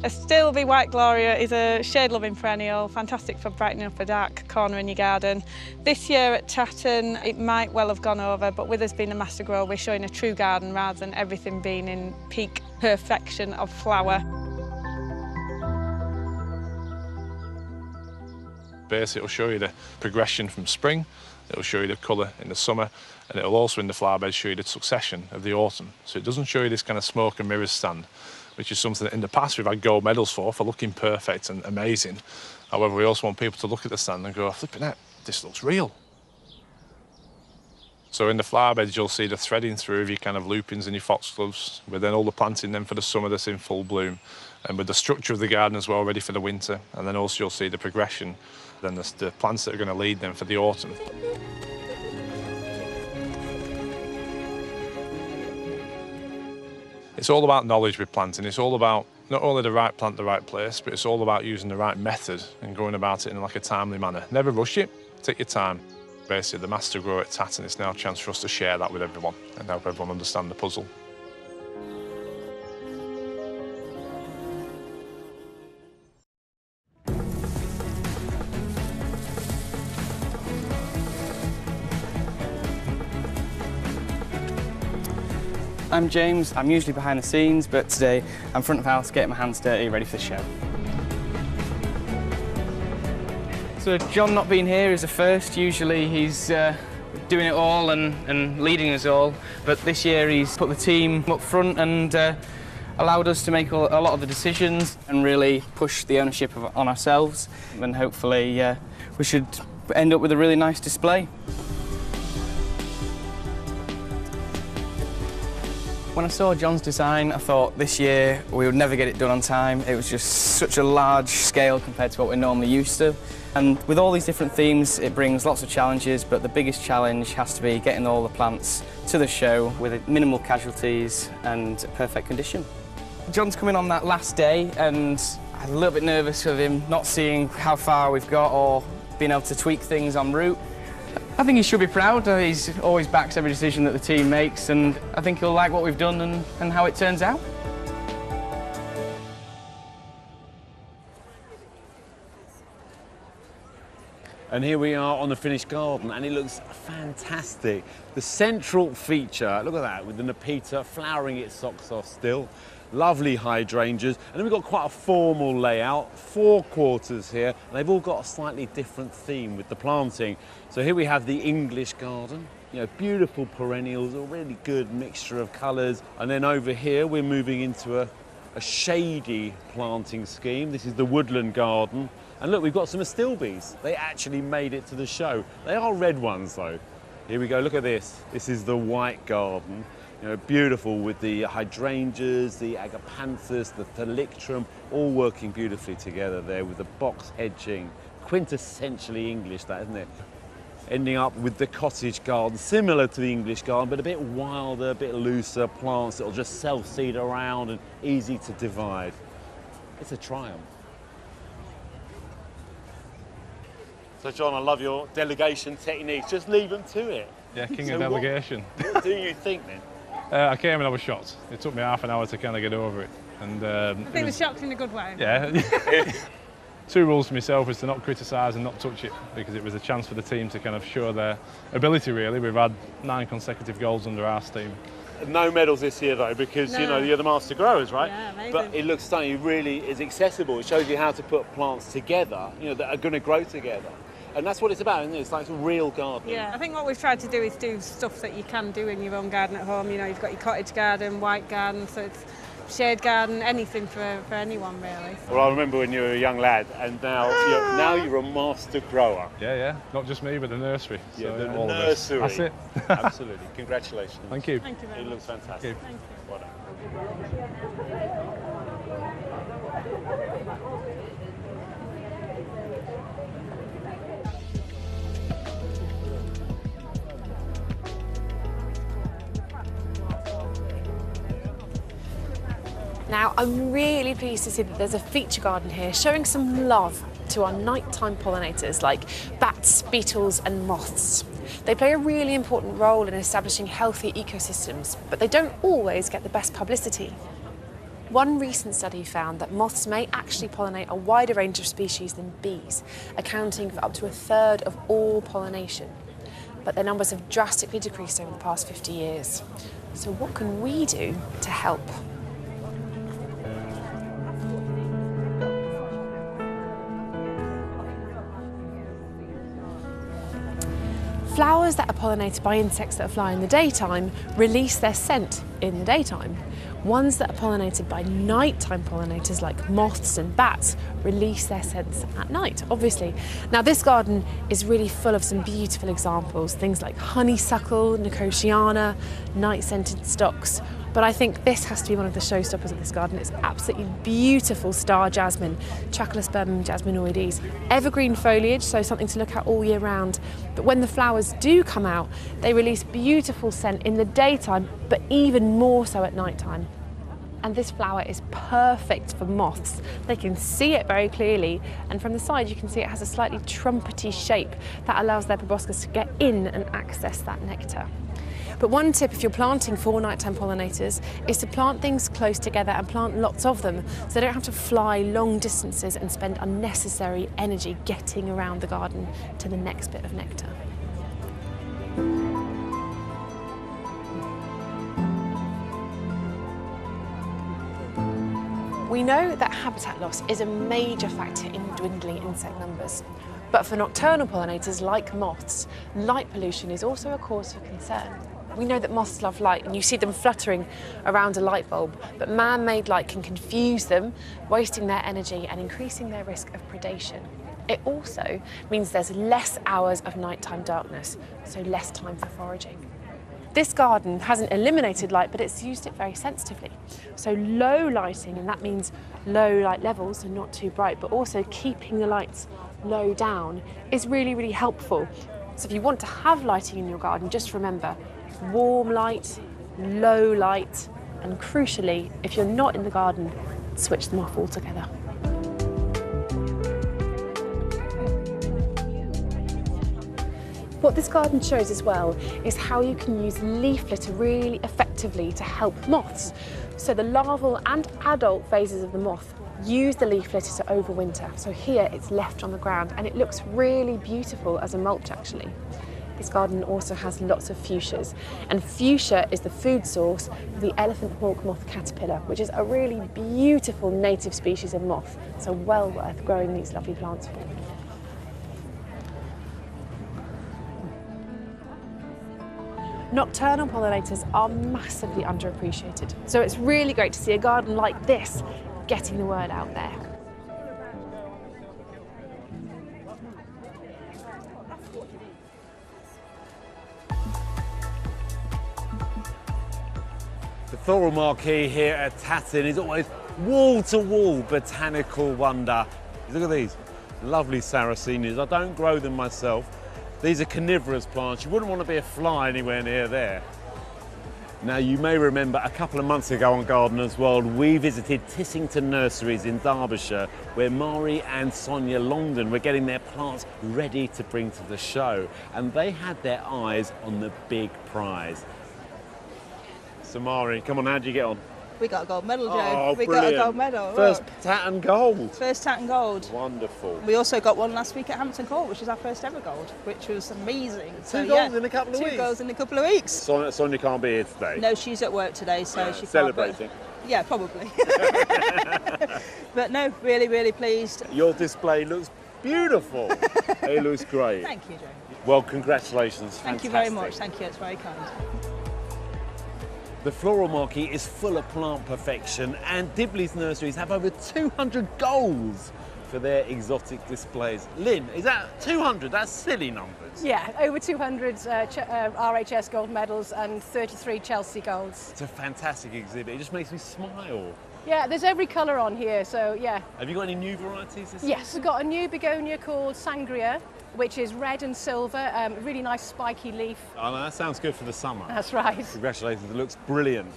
A Stilby White Gloria is a shade-loving perennial, fantastic for brightening up a dark corner in your garden. This year at Tatton, it might well have gone over, but with us being a master grower, we're showing a true garden rather than everything being in peak perfection of flower. Base, it'll show you the progression from spring, it'll show you the colour in the summer, and it'll also in the flower bed show you the succession of the autumn. So it doesn't show you this kind of smoke and mirrors stand, which is something that in the past we've had gold medals for looking perfect and amazing. However, we also want people to look at the stand and go, flipping out, this looks real. So in the flower beds, you'll see the threading through of your kind of lupins and your foxgloves, with then all the planting then for the summer that's in full bloom, and with the structure of the garden as well, ready for the winter. And then also you'll see the progression, then the plants that are going to lead them for the autumn. It's all about knowledge with planting. It's all about not only the right plant, the right place, but it's all about using the right method and going about it in like a timely manner. Never rush it, take your time. Basically, the master grower at Tatton, it's now a chance for us to share that with everyone and help everyone understand the puzzle. I'm James, I'm usually behind the scenes, but today I'm front of house, getting my hands dirty, ready for the show. So John not being here is a first. Usually he's doing it all and leading us all, but this year he's put the team up front and allowed us to make a lot of the decisions and really push the ownership on ourselves, and hopefully we should end up with a really nice display. When I saw John's design, I thought this year we would never get it done on time. It was just such a large scale compared to what we're normally used to. And with all these different themes, it brings lots of challenges, but the biggest challenge has to be getting all the plants to the show with minimal casualties and perfect condition. John's coming on that last day, and I'm a little bit nervous of him not seeing how far we've got or being able to tweak things en route. I think he should be proud. He's always backs every decision that the team makes, and I think he'll like what we've done and how it turns out. And here we are on the finished garden, and it looks fantastic. The central feature, look at that, with the Nepeta flowering its socks off still. Lovely hydrangeas, and then we've got quite a formal layout, 4 quarters here, and they've all got a slightly different theme with the planting. So here we have the English garden, you know, beautiful perennials, a really good mixture of colours. And then over here we're moving into a shady planting scheme. This is the woodland garden. And look, we've got some astilbes. They actually made it to the show. They are red ones though. Here we go, look at this. This is the white garden. You know, beautiful with the hydrangeas, the agapanthus, the thalictrum, all working beautifully together there with the box hedging. Quintessentially English, that, isn't it? Ending up with the cottage garden, similar to the English garden, but a bit wilder, a bit looser, plants that'll just self-seed around and easy to divide. It's a triumph. So John, I love your delegation techniques. Just leave them to it. Yeah, king of delegation. What do you think then? I came and I was shocked. It took me half an hour to kind of get over it. And I think the shocked in a good way. Yeah. 2 rules for myself was to not criticise and not touch it, because it was a chance for the team to kind of show their ability really. We've had 9 consecutive goals under our steam. No medals this year though, because you know you're the master growers, right? Yeah, amazing. But it looks stunning. It really is accessible. It shows you how to put plants together, you know, that are going to grow together. And that's what it's about, isn't it? It's like a real gardening. Yeah, I think what we've tried to do is do stuff that you can do in your own garden at home. You know, you've got your cottage garden, white garden, so it's shade garden, anything for anyone really. Well, I remember when you were a young lad, and now you're a master grower. Yeah, yeah. Not just me, but the nursery. Yeah, so, the all nursery. Of us. That's it. Absolutely. Congratulations. Thank you. Thank you very much. It looks fantastic. Thank you. Well done. Now, I'm really pleased to see that there's a feature garden here showing some love to our nighttime pollinators like bats, beetles and moths. They play a really important role in establishing healthy ecosystems, but they don't always get the best publicity. One recent study found that moths may actually pollinate a wider range of species than bees, accounting for up to 1/3 of all pollination. But their numbers have drastically decreased over the past 50 years. So what can we do to help? Flowers that are pollinated by insects that fly in the daytime release their scent in the daytime. Ones that are pollinated by nighttime pollinators like moths and bats release their scents at night, obviously. Now this garden is really full of some beautiful examples, things like honeysuckle, nicotiana, night-scented stocks. But I think this has to be one of the showstoppers of this garden. It's absolutely beautiful star jasmine, Trachelospermum jasminoides. Evergreen foliage, so something to look at all year round. But when the flowers do come out, they release beautiful scent in the daytime, but even more so at night time. And this flower is perfect for moths. They can see it very clearly, and from the side you can see it has a slightly trumpety shape that allows their proboscis to get in and access that nectar. But one tip if you're planting for nighttime pollinators is to plant things close together and plant lots of them so they don't have to fly long distances and spend unnecessary energy getting around the garden to the next bit of nectar. We know that habitat loss is a major factor in dwindling insect numbers. But for nocturnal pollinators like moths, light pollution is also a cause for concern. We know that moths love light and you see them fluttering around a light bulb, but man-made light can confuse them, wasting their energy and increasing their risk of predation. It also means there's less hours of nighttime darkness, so less time for foraging. This garden hasn't eliminated light, but it's used it very sensitively. So low lighting, and that means low light levels, so not too bright, but also keeping the lights low down is really, really helpful. So if you want to have lighting in your garden, just remember warm light, low light, and crucially, if you're not in the garden, switch them off altogether. What this garden shows as well is how you can use leaf litter really effectively to help moths. So the larval and adult phases of the moth use the leaf litter to overwinter. So here it's left on the ground and it looks really beautiful as a mulch actually. This garden also has lots of fuchsias, and fuchsia is the food source for the elephant hawk moth caterpillar, which is a really beautiful native species of moth, so well worth growing these lovely plants for. Nocturnal pollinators are massively underappreciated, so it's really great to see a garden like this getting the word out there. The floral marquee here at Tatton is always wall-to-wall botanical wonder. Look at these lovely sarracenias. I don't grow them myself. These are carnivorous plants. You wouldn't want to be a fly anywhere near there. Now, you may remember a couple of months ago on Gardeners World, we visited Tissington Nurseries in Derbyshire, where Mari and Sonia Longdon were getting their plants ready to bring to the show. And they had their eyes on the big prize. So Mari, come on, how'd you get on? We got a gold medal, Joe. Oh, we brilliant. got a gold medal. First Tatton gold. First Tatton gold. Wonderful. We also got one last week at Hampton Court, which is our first ever gold, which was amazing. Two golds in a couple of weeks. Two golds in a couple of weeks. Sonia can't be here today. No, she's at work today, so she can't. Celebrating. Yeah, probably. But no, really, really pleased. Your display looks beautiful. It looks great. Thank you, Joe. Well, congratulations. Thank you very much. Thank you, it's very kind. The floral marquee is full of plant perfection, and Dibley's nurseries have over 200 golds for their exotic displays. Lynn, is that 200? That's silly numbers. Yeah, over 200 RHS gold medals and 33 Chelsea golds. It's a fantastic exhibit. It just makes me smile. Yeah, there's every colour on here, so yeah. Have you got any new varieties this Yes, we've got a new begonia called Sangria, which is red and silver, really nice spiky leaf. Oh, no, that sounds good for the summer. That's right. Congratulations, it looks brilliant.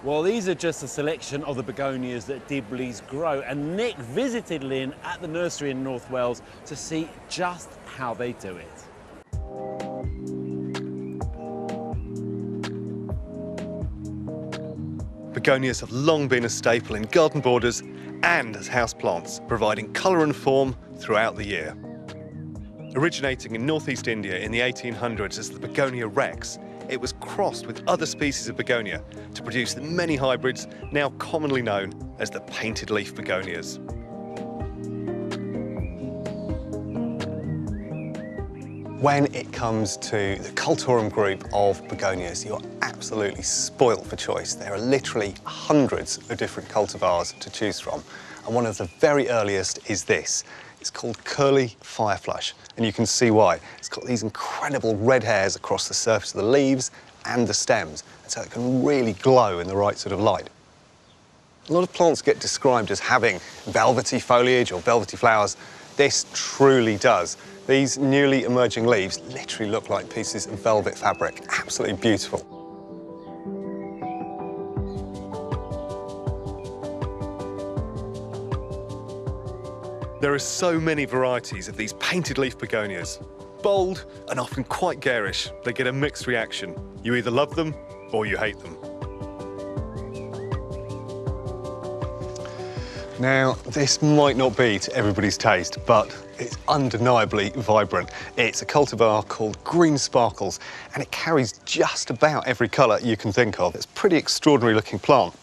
Well, these are just a selection of the begonias that Dibley's grow, and Nick visited Lynn at the nursery in North Wales to see just how they do it. Begonias have long been a staple in garden borders and as houseplants, providing colour and form throughout the year. Originating in northeast India in the 1800s as the begonia rex, it was crossed with other species of begonia to produce the many hybrids now commonly known as the painted leaf begonias. When it comes to the cultorum group of begonias, you're absolutely spoilt for choice. There are literally hundreds of different cultivars to choose from. And one of the very earliest is this. It's called curly fireflush, and you can see why. It's got these incredible red hairs across the surface of the leaves and the stems, so it can really glow in the right sort of light. A lot of plants get described as having velvety foliage or velvety flowers. This truly does. These newly emerging leaves literally look like pieces of velvet fabric. Absolutely beautiful. There are so many varieties of these painted leaf begonias. Bold and often quite garish, they get a mixed reaction. You either love them or you hate them. Now, this might not be to everybody's taste, but it's undeniably vibrant. It's a cultivar called Green Sparkles, and it carries just about every colour you can think of. It's a pretty extraordinary looking plant.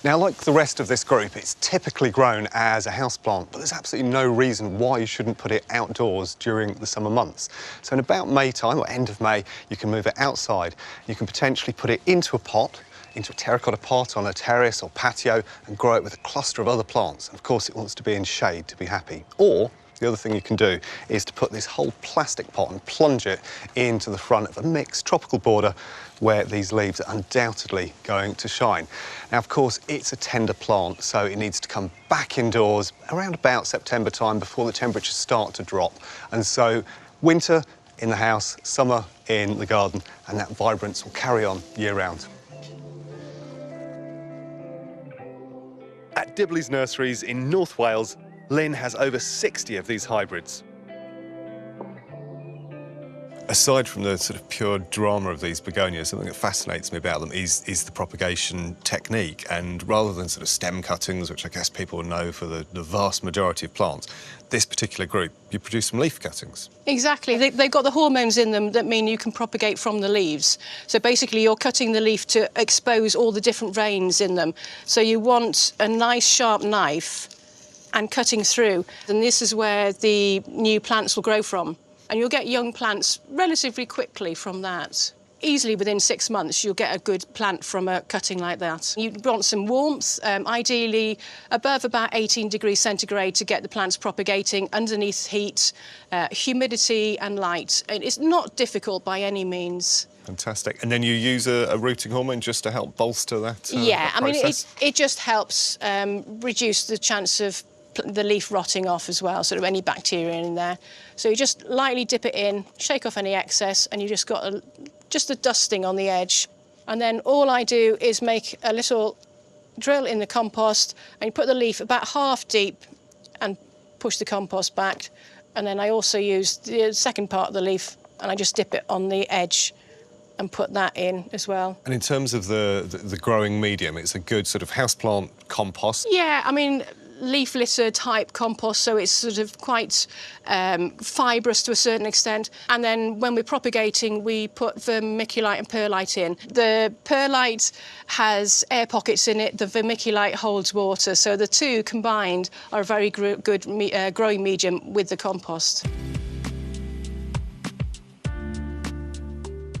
Now, like the rest of this group, it's typically grown as a houseplant, but there's absolutely no reason why you shouldn't put it outdoors during the summer months. So in about May time, or end of May, you can move it outside. You can potentially put it into a pot, into a terracotta pot on a terrace or patio, and grow it with a cluster of other plants. And of course, it wants to be in shade to be happy. Or the other thing you can do is to put this whole plastic pot and plunge it into the front of a mixed tropical border where these leaves are undoubtedly going to shine. Now, of course, it's a tender plant, so it needs to come back indoors around about September time before the temperatures start to drop. And so winter in the house, summer in the garden, and that vibrance will carry on year round. At Dibley's Nurseries in North Wales, Lynn has over 60 of these hybrids. Aside from the sort of pure drama of these begonias, something that fascinates me about them is the propagation technique. And rather than sort of stem cuttings, which I guess people know for the vast majority of plants, this particular group, you produce some leaf cuttings. Exactly. They've got the hormones in them that mean you can propagate from the leaves. So basically you're cutting the leaf to expose all the different veins in them. So you want a nice sharp knife and cutting through. And this is where the new plants will grow from. And you'll get young plants relatively quickly from that. Easily within 6 months, you'll get a good plant from a cutting like that. You want some warmth, ideally above about 18 degrees centigrade to get the plants propagating, underneath heat, humidity and light. And it's not difficult by any means. Fantastic. And then you use a rooting hormone just to help bolster that yeah, that I mean, process? it just helps reduce the chance of the leaf rotting off as well, sort of any bacteria in there. So you just lightly dip it in, shake off any excess, and you just got just a dusting on the edge. And then all I do is make a little drill in the compost, and you put the leaf about half deep and push the compost back. And then I also use the second part of the leaf, and I just dip it on the edge and put that in as well. And in terms of the growing medium, it's a good sort of houseplant compost? Yeah, I mean, leaf litter type compost, so it's sort of quite fibrous to a certain extent. And then when we're propagating, we put vermiculite and perlite in. The perlite has air pockets in it, the vermiculite holds water, so the two combined are a very good growing medium with the compost.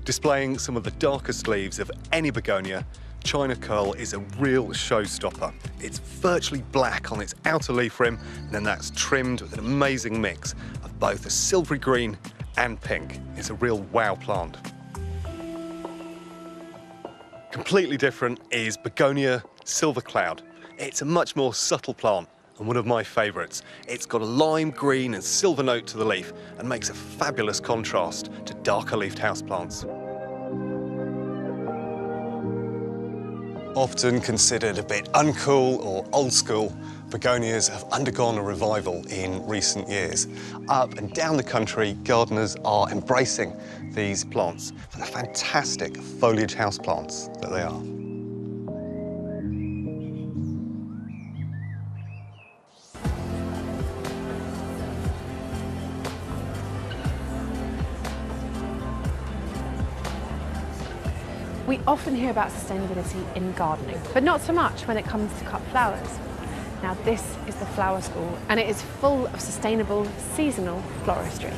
Displaying some of the darkest leaves of any begonia, China Curl is a real showstopper. It's virtually black on its outer leaf rim, and then that's trimmed with an amazing mix of both a silvery green and pink. It's a real wow plant. Completely different is Begonia Silver Cloud. It's a much more subtle plant and one of my favourites. It's got a lime green and silver note to the leaf and makes a fabulous contrast to darker leafed houseplants. Often considered a bit uncool or old school, begonias have undergone a revival in recent years. Up and down the country, gardeners are embracing these plants for the fantastic foliage houseplants that they are. We often hear about sustainability in gardening, but not so much when it comes to cut flowers. Now this is the flower school, and it is full of sustainable seasonal floristry.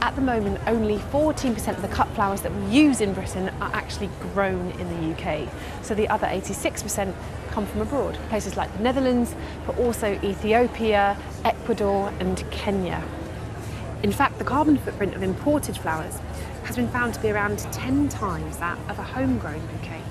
At the moment, only 14% of the cut flowers that we use in Britain are actually grown in the UK. So the other 86% come from abroad, places like the Netherlands, but also Ethiopia, Ecuador and Kenya. In fact, the carbon footprint of imported flowers has been found to be around 10 times that of a homegrown bouquet.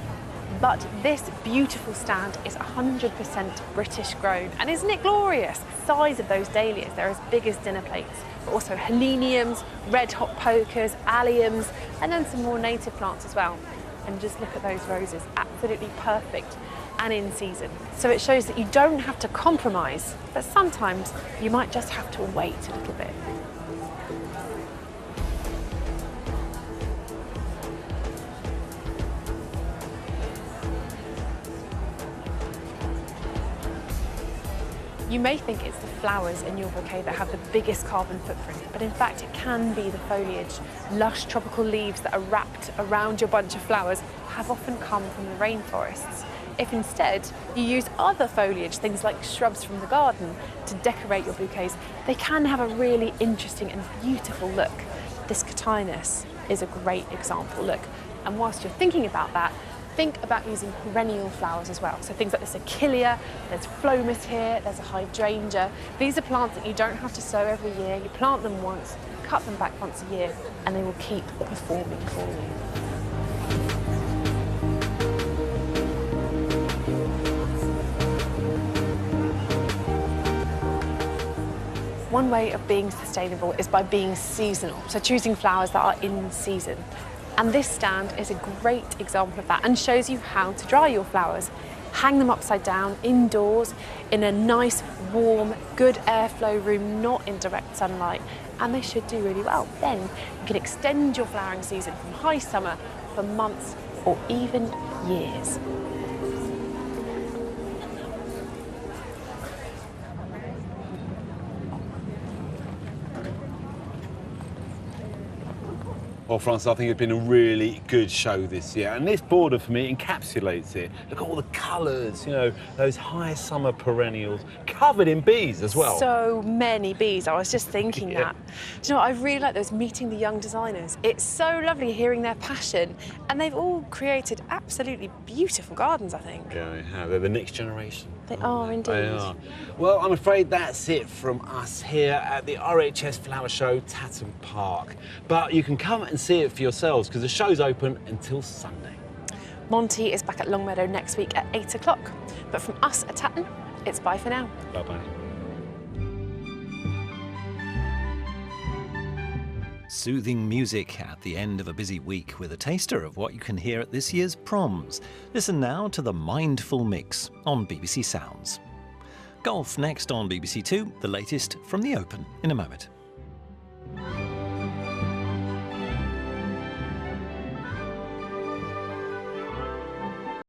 But this beautiful stand is 100% British grown, and isn't it glorious? The size of those dahlias, they're as big as dinner plates, but also heleniums, red hot pokers, alliums, and then some more native plants as well. And just look at those roses, absolutely perfect and in season. So it shows that you don't have to compromise, but sometimes you might just have to wait a little bit. You may think it's the flowers in your bouquet that have the biggest carbon footprint, but in fact it can be the foliage. Lush tropical leaves that are wrapped around your bunch of flowers have often come from the rainforests. If instead you use other foliage, things like shrubs from the garden, to decorate your bouquets, they can have a really interesting and beautiful look. This Cotinus is a great example, look. And whilst you're thinking about that, think about using perennial flowers as well. So things like this Achillea, there's Phlomis here, there's a hydrangea. These are plants that you don't have to sow every year. You plant them once, cut them back once a year, and they will keep performing for you. One way of being sustainable is by being seasonal, so choosing flowers that are in season. And this stand is a great example of that and shows you how to dry your flowers. Hang them upside down, indoors, in a nice, warm, good airflow room, not in direct sunlight, and they should do really well. Then you can extend your flowering season from high summer for months or even years. Well, Frances, I think it's been a really good show this year, and this border for me encapsulates it. Look at all the colours, you know, those high summer perennials, covered in bees as well. So many bees, I was just thinking that. Do you know what, I really like those meeting the young designers. It's so lovely hearing their passion, and they've all created absolutely beautiful gardens, I think. Yeah, they have. They're the next generation. They are indeed. They are. Well, I'm afraid that's it from us here at the RHS Flower Show, Tatton Park. But you can come and see it for yourselves because the show's open until Sunday. Monty is back at Longmeadow next week at 8 o'clock. But from us at Tatton, it's bye for now. Bye-bye. Soothing music at the end of a busy week with a taster of what you can hear at this year's proms. Listen now to the Mindful Mix on BBC Sounds. Golf next on BBC Two, the latest from the Open in a moment.